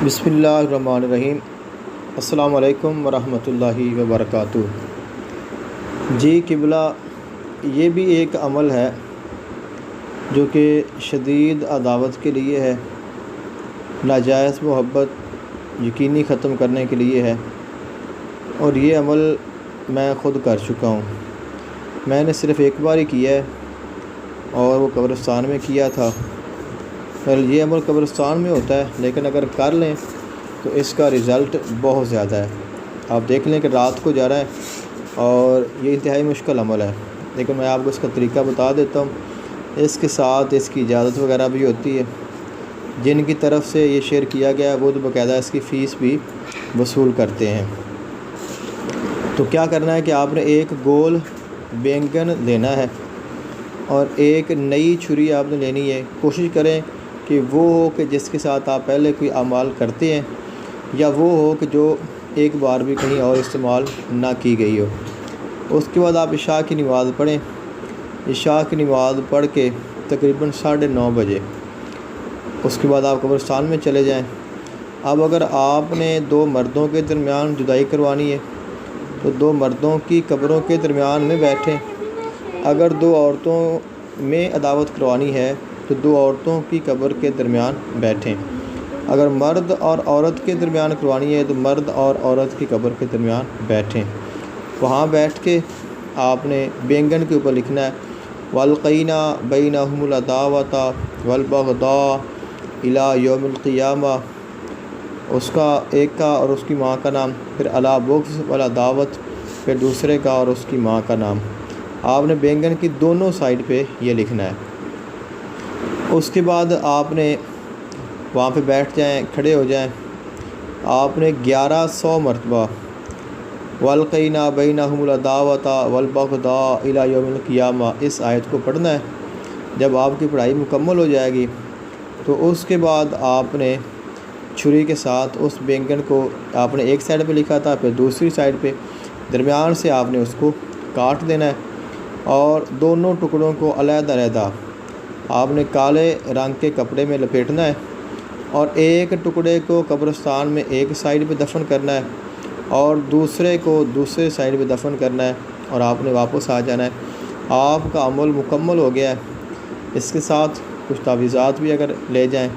بسم اللہ الرحمن الرحیم۔ السلام علیکم ورحمۃ اللہ وبرکاتہ۔ جی قبلہ، یہ بھی ایک عمل ہے جو کہ شدید عداوت کے لیے ہے، ناجائز محبت یقینی ختم کرنے کے لیے ہے، اور یہ عمل میں خود کر چکا ہوں۔ میں نے صرف ایک بار ہی کیا ہے اور وہ قبرستان میں کیا تھا۔ یہ عمل قبرستان میں ہوتا ہے، لیکن اگر کر لیں تو اس کا رزلٹ بہت زیادہ ہے۔ آپ دیکھ لیں کہ رات کو جا رہا ہے اور یہ انتہائی مشکل عمل ہے، لیکن میں آپ کو اس کا طریقہ بتا دیتا ہوں۔ اس کے ساتھ اس کی اجازت وغیرہ بھی ہوتی ہے۔ جن کی طرف سے یہ شیئر کیا گیا ہے وہ تو باقاعدہ اس کی فیس بھی وصول کرتے ہیں۔ تو کیا کرنا ہے کہ آپ نے ایک گول بینگن لینا ہے اور ایک نئی چھری آپ نے لینی ہے۔ کوشش کریں کہ وہ ہو کہ جس کے ساتھ آپ پہلے کوئی اعمال کرتے ہیں، یا وہ ہو کہ جو ایک بار بھی کہیں اور استعمال نہ کی گئی ہو۔ اس کے بعد آپ عشاء کی نماز پڑھیں۔ عشاء کی نماز پڑھ کے تقریباً 9:30 بجے اس کے بعد آپ قبرستان میں چلے جائیں۔ اب اگر آپ نے دو مردوں کے درمیان جدائی کروانی ہے تو دو مردوں کی قبروں کے درمیان میں بیٹھیں۔ اگر دو عورتوں میں عداوت کروانی ہے تو دو عورتوں کی قبر کے درمیان بیٹھیں۔ اگر مرد اور عورت کے درمیان کروانی ہے تو مرد اور عورت کی قبر کے درمیان بیٹھیں۔ وہاں بیٹھ کے آپ نے بینگن کے اوپر لکھنا ہے وَالْقَيْنَا بَيْنَهُمُ الْعَدَاوَةَ وَالْبَغْضَاءَ إِلَى يَوْمِ الْقِيَامَةِ، اس کا ایک کا اور اس کی ماں کا نام، پھر عَلَى بُغْضٍ وَالْعَدَاوَةِ، پھر دوسرے کا اور اس کی ماں کا نام۔ آپ نے بینگن کی دونوں سائڈ پہ یہ لکھنا ہے۔ اس کے بعد آپ نے وہاں پہ بیٹھ جائیں، کھڑے ہو جائیں۔ آپ نے 1100 مرتبہ وَالْقَيْنَا بَيْنَهُمُ الْعَدَاوَةَ وَالْبَغْضَاءَ إِلَى يَوْمِ الْقِيَامَةِ، اس آیت کو پڑھنا ہے۔ جب آپ کی پڑھائی مکمل ہو جائے گی تو اس کے بعد آپ نے چھری کے ساتھ اس بینگن کو، آپ نے ایک سائڈ پہ لکھا تھا، پھر دوسری سائڈ پہ درمیان سے آپ نے اس کو کاٹ دینا ہے، اور دونوں ٹکڑوں کو علیحدہ علیحدہ آپ نے کالے رنگ کے کپڑے میں لپیٹنا ہے، اور ایک ٹکڑے کو قبرستان میں ایک سائڈ پہ دفن کرنا ہے اور دوسرے کو دوسرے سائڈ پہ دفن کرنا ہے، اور آپ نے واپس آ جانا ہے۔ آپ کا عمل مکمل ہو گیا ہے۔ اس کے ساتھ کچھ تعویذات بھی اگر لے جائیں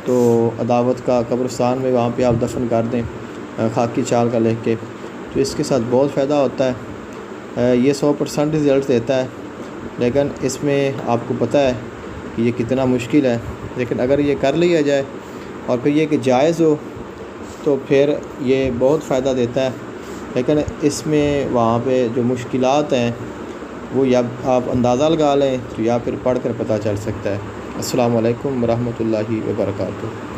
تو عداوت کا قبرستان میں وہاں پہ آپ دفن کر دیں خاکی چال کا لکھ کے، تو اس کے ساتھ بہت فائدہ ہوتا ہے۔ یہ 100% رزلٹ دیتا ہے، لیکن اس میں آپ کو پتہ ہے کہ یہ کتنا مشکل ہے، لیکن اگر یہ کر لیا جائے اور پھر یہ کہ جائز ہو تو پھر یہ بہت فائدہ دیتا ہے۔ لیکن اس میں وہاں پہ جو مشکلات ہیں وہ یا آپ اندازہ لگا لیں تو یا پھر پڑھ کر پتہ چل سکتا ہے۔ السلام علیکم ورحمۃ اللہ وبرکاتہ۔